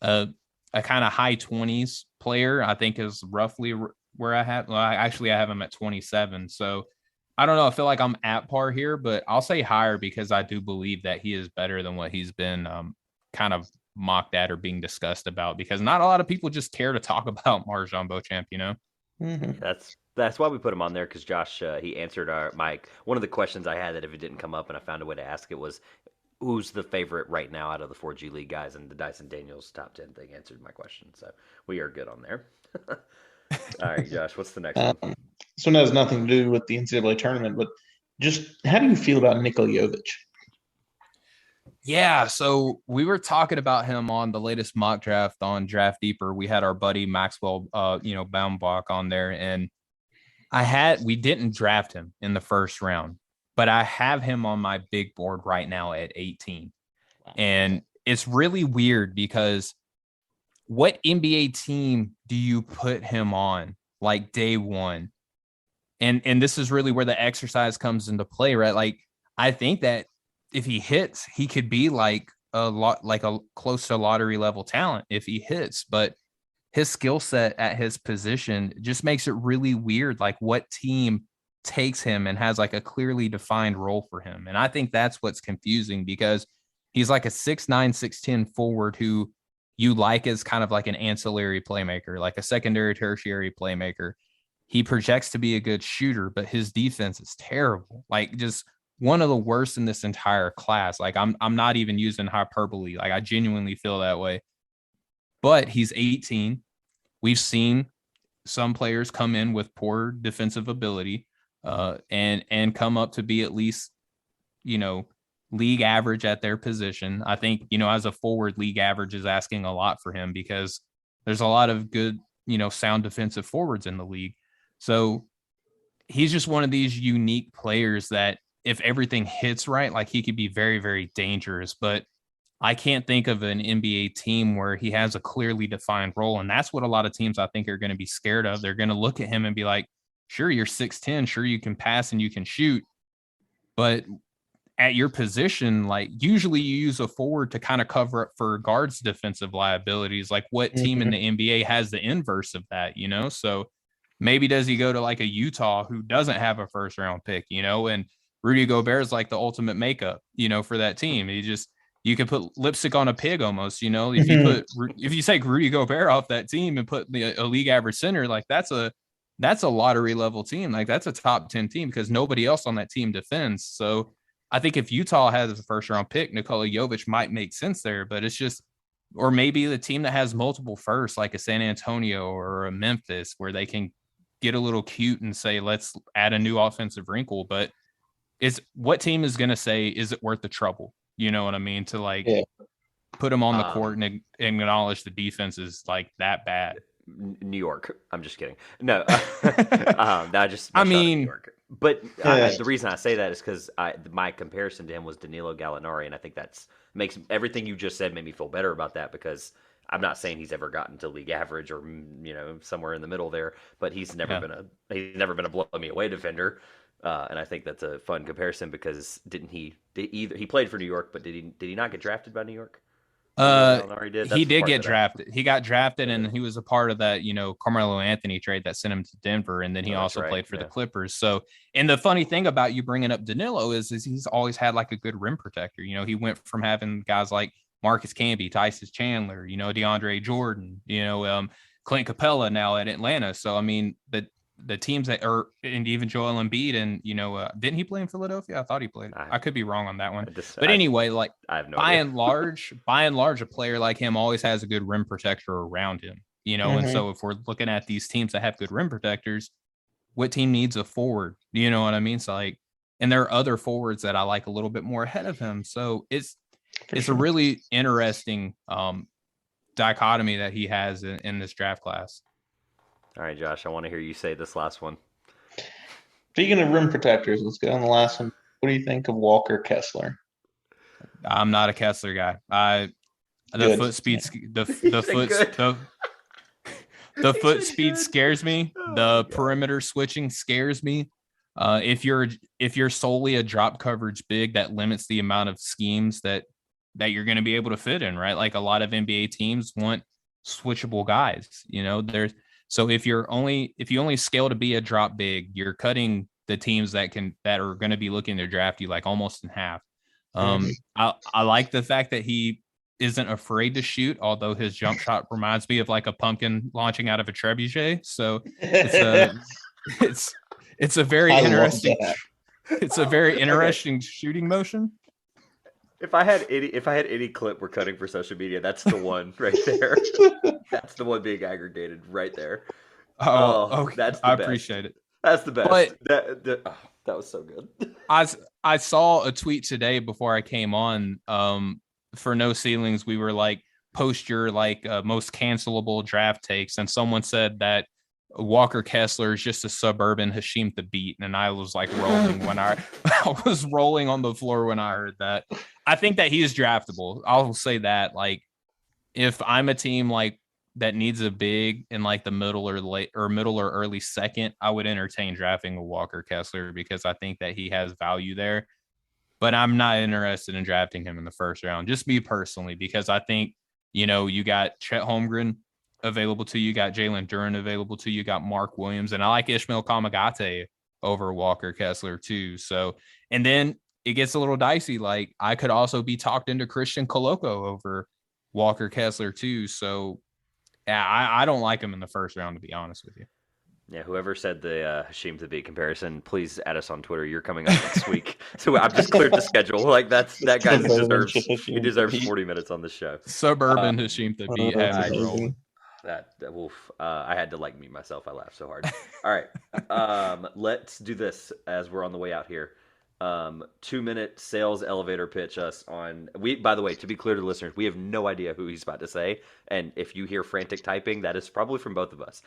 Speaker 3: a kind of high 20s player, I think, is roughly where I have. Well, I have him at 27. So I don't know. I feel like I'm at par here, but I'll say higher because I do believe that he is better than what he's been kind of mocked at or being discussed about, because not a lot of people just care to talk about MarJon Beauchamp, you know?
Speaker 2: Mm-hmm.
Speaker 1: That's why we put him on there, because Josh, he answered one of the questions I had that if it didn't come up and I found a way to ask it was, who's the favorite right now out of the 4G League guys, and the Dyson Daniels top 10 thing answered my question. So we are good on there. All right, Josh, what's the next one?
Speaker 2: This one has nothing to do with the NCAA tournament, but just how do you feel about Nikola Jovic?
Speaker 3: Yeah, so we were talking about him on the latest mock draft on Draft Deeper. We had our buddy Maxwell, Baumbach on there, and we didn't draft him in the first round, but I have him on my big board right now at 18. Wow. And it's really weird because what NBA team do you put him on like day one? And this is really where the exercise comes into play, right? Like, I think that if he hits, he could be like a close to lottery level talent if he hits, but his skill set at his position just makes it really weird. Like, what team takes him and has like a clearly defined role for him? And I think that's what's confusing, because he's like a 6'9", 6'10" forward who you like as kind of like an ancillary playmaker, like a secondary, tertiary playmaker. He projects to be a good shooter, but his defense is terrible. Like, just one of the worst in this entire class. Like, I'm not even using hyperbole. Like, I genuinely feel that way. But he's 18. We've seen some players come in with poor defensive ability and come up to be at least, league average at their position. I think, as a forward, league average is asking a lot for him because there's a lot of good, sound defensive forwards in the league. So he's just one of these unique players that if everything hits right, like, he could be very, very dangerous. But I can't think of an NBA team where he has a clearly defined role. And that's what a lot of teams, I think, are going to be scared of. They're going to look at him and be like, sure, you're 6'10", sure, you can pass and you can shoot, but at your position, like, usually you use a forward to kind of cover up for guards' defensive liabilities. Like, what team in the NBA has the inverse of that, So maybe does he go to like a Utah who doesn't have a first round pick, and Rudy Gobert is like the ultimate makeup, for that team. You can put lipstick on a pig almost, if you take Rudy Gobert off that team and put a league average center, like, that's a lottery level team. Like, that's a top 10 team because nobody else on that team defends. So I think if Utah has a first round pick, Nikola Jovic might make sense there, but it's just, or maybe the team that has multiple firsts, like a San Antonio or a Memphis, where they can get a little cute and say, let's add a new offensive wrinkle. But what team is going to say, is it worth the trouble? You know what I mean? To put him on the court and acknowledge the defense is like that bad.
Speaker 1: New York. I'm just kidding. No, New York. But the reason I say that is because my comparison to him was Danilo Gallinari, and I think makes everything you just said made me feel better about that, because I'm not saying he's ever gotten to league average or somewhere in the middle there, but he's never been a blow me away defender. And I think that's a fun comparison because he played for New York, but did he not get drafted by New York?
Speaker 3: He did get drafted. He got drafted, and he was a part of that, Carmelo Anthony trade that sent him to Denver, and then he also played for the Clippers. So, and the funny thing about you bringing up Danilo is he's always had like a good rim protector. He went from having guys like Marcus Camby, Tyson Chandler, DeAndre Jordan, Clint Capella now at Atlanta. So, I mean, the teams that are, and even Joel Embiid, and didn't he play in Philadelphia? I thought he played. I could be wrong on that one. But anyway, like, I have no idea. By and large, a player like him always has a good rim protector around him. And so if we're looking at these teams that have good rim protectors, what team needs a forward? You know what I mean? So, like, and there are other forwards that I like a little bit more ahead of him. So it's a really interesting dichotomy that he has in this draft class.
Speaker 1: All right, Josh, I want to hear you say this last one.
Speaker 2: Speaking of rim protectors, let's go on the last one. What do you think of Walker Kessler?
Speaker 3: I'm not a Kessler guy. The foot speed scares me. The perimeter switching scares me. If you're solely a drop coverage big, that limits the amount of schemes that you're going to be able to fit in, right? Like, a lot of NBA teams want switchable guys. So if you only scale to be a drop big, you're cutting the teams that are going to be looking to draft you like almost in half. I like the fact that he isn't afraid to shoot, although his jump shot reminds me of like a pumpkin launching out of a trebuchet. So it's a very interesting shooting motion.
Speaker 1: If I had any clip we're cutting for social media, that's the one right there. That's the one being aggregated right there.
Speaker 3: Okay.
Speaker 1: That's the
Speaker 3: I
Speaker 1: best.
Speaker 3: Appreciate it.
Speaker 1: That's the best.
Speaker 3: But
Speaker 1: that was so good.
Speaker 3: I saw a tweet today before I came on. For No Ceilings, we were like, post your most cancelable draft takes, and someone said that Walker Kessler is just a suburban Hashim Thabit, and I was like rolling when I was rolling on the floor when I heard that. I think that he is draftable. I'll say that. Like, if I'm a team like that needs a big in like the middle or early second, I would entertain drafting a Walker Kessler because I think that he has value there. But I'm not interested in drafting him in the first round, just me personally, because I think, you got Chet Holmgren available to you, got Jalen Duren available to you, got Mark Williams, and I like Ishmael Kamagate over Walker Kessler too. So, and then it gets a little dicey. Like, I could also be talked into Christian Koloko over Walker Kessler too. So, yeah, I don't like him in the first round, to be honest with you.
Speaker 1: Yeah, whoever said the Hashim Thabit comparison, please add us on Twitter. You're coming up next week, so I've just cleared the schedule. Like that guy deserves 40 minutes on the show.
Speaker 3: Suburban Hashim Thabit had me rolling.
Speaker 1: That I had to mute myself. I laughed so hard. All right, let's do this as we're on the way out here. 2-minute sales elevator pitch us on. By the way, to be clear to the listeners, we have no idea who he's about to say, and if you hear frantic typing, that is probably from both of us.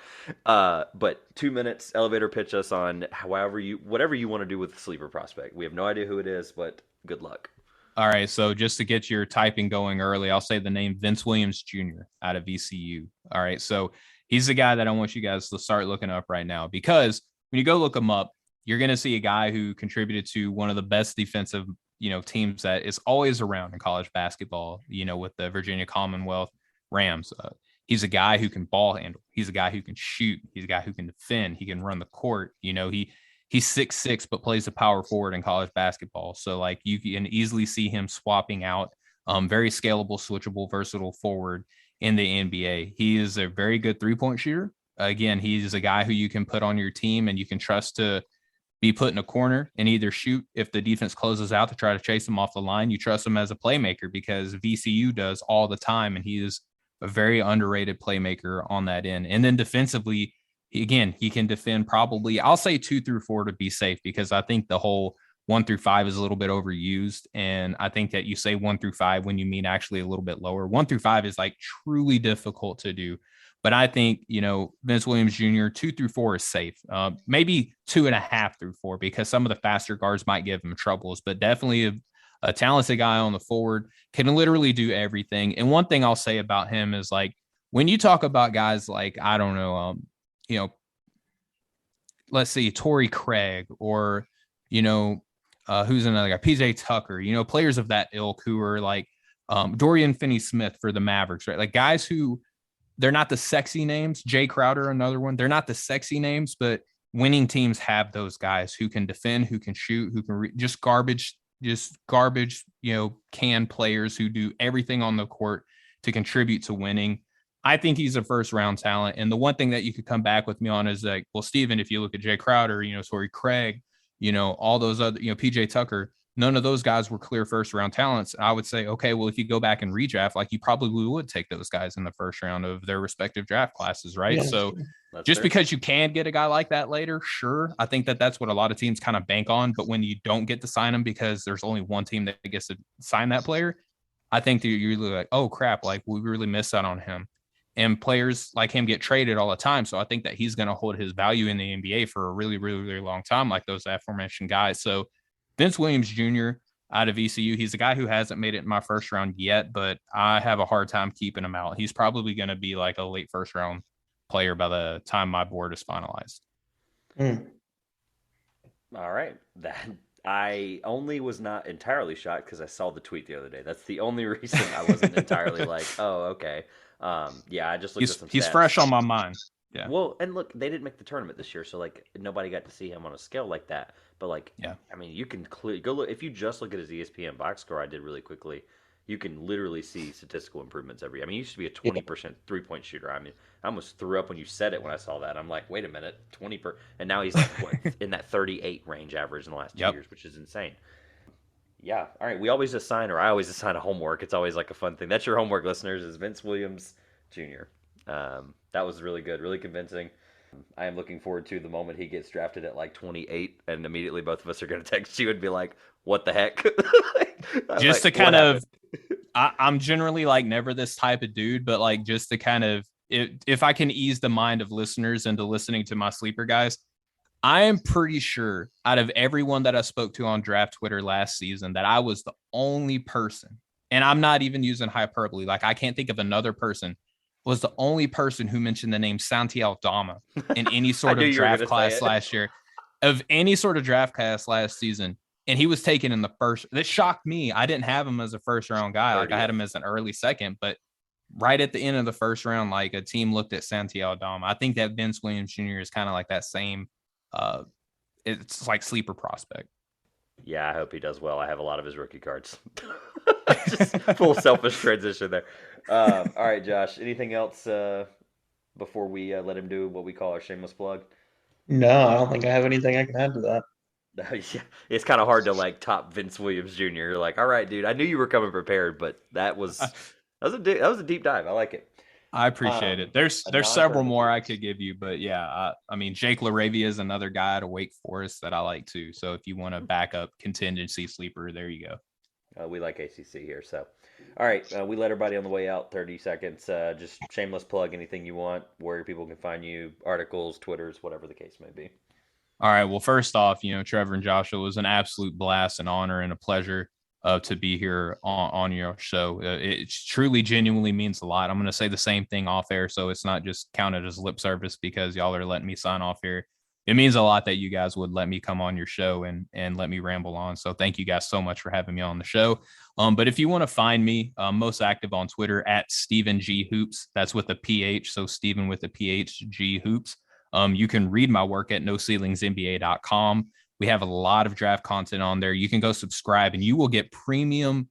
Speaker 1: But 2 minutes elevator pitch us on whatever you want to do with the sleeper prospect. We have no idea who it is, but good luck.
Speaker 3: All right, so just to get your typing going early, I'll say the name Vince Williams Jr. out of VCU. All right, so he's the guy that I want you guys to start looking up right now, because when you go look him up, you're going to see a guy who contributed to one of the best defensive, teams that is always around in college basketball, with the Virginia Commonwealth Rams. He's a guy who can ball handle. He's a guy who can shoot. He's a guy who can defend. He can run the court. He's 6'6", but plays a power forward in college basketball. So like you can easily see him swapping out, very scalable, switchable, versatile forward in the NBA. He is a very good 3-point shooter. Again, he's a guy who you can put on your team and you can trust to be put in a corner and either shoot if the defense closes out to try to chase him off the line. You trust him as a playmaker because VCU does all the time, and he is a very underrated playmaker on that end. And then defensively, again, he can defend probably, I'll say 2 through 4 to be safe, because I think the whole 1 through 5 is a little bit overused. And I think that you say 1 through 5 when you mean actually a little bit lower. 1 through 5 is like truly difficult to do. But I think, Vince Williams Jr., 2 through 4 is safe. Maybe 2.5 through 4, because some of the faster guards might give him troubles, but definitely a talented guy on the forward, can literally do everything. And one thing I'll say about him is, like, when you talk about guys like, I don't know, let's see, Torrey Craig, or, who's another guy, PJ Tucker, players of that ilk who are like Dorian Finney-Smith for the Mavericks, right? Like guys who, they're not the sexy names. Jay Crowder, another one. They're not the sexy names, but winning teams have those guys who can defend, who can shoot, who can just garbage, can players who do everything on the court to contribute to winning. I think he's a first round talent. And the one thing that you could come back with me on is like, well, Steven, if you look at Jay Crowder, Torrey Craig, all those other, PJ Tucker, none of those guys were clear first round talents. I would say, okay, well, if you go back and redraft, like you probably would take those guys in the first round of their respective draft classes, right? Yeah, so just because you can get a guy like that later, sure. I think that that's what a lot of teams kind of bank on. But when you don't get to sign him because there's only one team that gets to sign that player, I think that you're like, oh crap, like we really missed out on him. And players like him get traded all the time. So I think that he's going to hold his value in the NBA for a really, really, really long time, like those aforementioned guys. So Vince Williams Jr. out of ECU, he's a guy who hasn't made it in my first round yet, but I have a hard time keeping him out. He's probably going to be like a late first round player by the time my board is finalized.
Speaker 1: All right. I only was not entirely shocked because I saw the tweet the other day. That's the only reason I wasn't entirely like, oh, okay. Yeah, I just looked at some
Speaker 3: He's fresh
Speaker 1: stats.
Speaker 3: on my mind. Yeah.
Speaker 1: Well, and look, they didn't make the tournament this year, so like nobody got to see him on a scale like that. But like,
Speaker 3: Yeah.
Speaker 1: I mean, you can go look if you just look at his ESPN box score. I did really quickly. You can literally see statistical improvements every. I mean, he used to be a 20% 3-point shooter. I mean, I almost threw up when you said it when I saw that. I'm like, wait a minute, 20 and now he's like what, in that 38 range average in the last 2 years, which is insane. Yeah. All right. We always assign, or I always assign a homework. It's always like a fun thing. That's your homework, listeners. Is Vince Williams Jr. That was really good, really convincing. I am looking forward to the moment he gets drafted at like 28, and immediately both of us are going to text you and be like, "What the heck?"
Speaker 3: Just to kind of, I'm generally like never this type of dude, but like just to kind of, if I can ease the mind of listeners into listening to my sleeper guys, I am pretty sure out of everyone that I spoke to on draft Twitter last season that I was the only person, and I'm not even using hyperbole. Like I can't think of another person, was the only person who mentioned the name Santi Aldama in any sort of draft class last year, of any sort of draft class last season. And he was taken in the first. That shocked me. I didn't have him as a first round guy. Like I had him as an early second, but right at the end of the first round, like a team looked at Santi Aldama. I think that Vince Williams Jr. is kind of like that same. It's like sleeper prospect.
Speaker 1: Yeah, I hope he does well. I have a lot of his rookie cards. Just full selfish transition there. All right, Josh. Anything else before we let him do what we call our shameless plug?
Speaker 2: No, I don't think I have anything I can add to that.
Speaker 1: Yeah, it's kind of hard to like top Vince Williams Jr. You're like, all right, dude. I knew you were coming prepared, but that was a deep dive. I like it.
Speaker 3: I appreciate it. There's several more I could give you, but yeah, I mean, Jake LaRavia is another guy at Wake Forest that I like too. So if you want to back up contingency sleeper, there you go.
Speaker 1: We like ACC here. So, all right, we let everybody on the way out 30 seconds. Just shameless plug, anything you want, where people can find you, articles, Twitters, whatever the case may be.
Speaker 3: All right. Well, first off, Trevor and Joshua, it was an absolute blast, an honor, and a pleasure to be here on your show. It truly, genuinely means a lot. I'm going to say the same thing off air, so it's not just counted as lip service because y'all are letting me sign off here. It means a lot that you guys would let me come on your show and let me ramble on. So thank you guys so much for having me on the show. But if you want to find me, most active on Twitter at Stephen G Hoops. That's with a PH. So Stephen with a PH, G Hoops. You can read my work at NoCeilingsNBA.com. We have a lot of draft content on there. You can go subscribe and you will get premium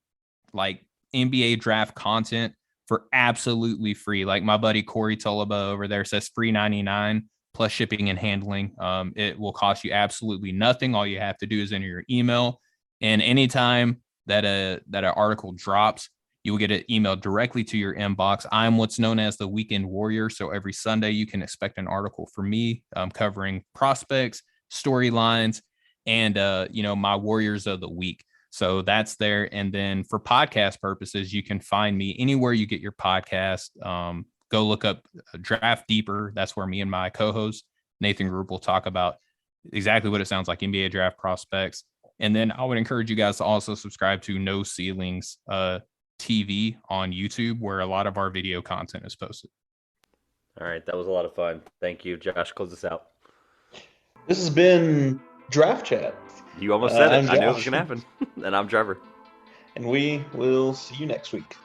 Speaker 3: like NBA draft content for absolutely free. Like my buddy Corey Tulaba over there says free 99 plus shipping and handling. It will cost you absolutely nothing. All you have to do is enter your email, and anytime that an article drops, you will get an email directly to your inbox. I'm what's known as the weekend warrior. So every Sunday you can expect an article from me covering prospects, storylines, and my warriors of the week. So that's there. And then for podcast purposes, you can find me anywhere you get your podcast. Go look up Draft Deeper. That's where me and my co-host Nathan Group will talk about exactly what it sounds like, NBA draft prospects. And then I would encourage you guys to also subscribe to No Ceilings TV on YouTube, where a lot of our video content is posted.
Speaker 1: All right, that was a lot of fun. Thank you, Josh. Close us out.
Speaker 2: This has been Draft Chat.
Speaker 1: You almost said it. I knew it was going to happen. And I'm Trevor.
Speaker 2: And we will see you next week.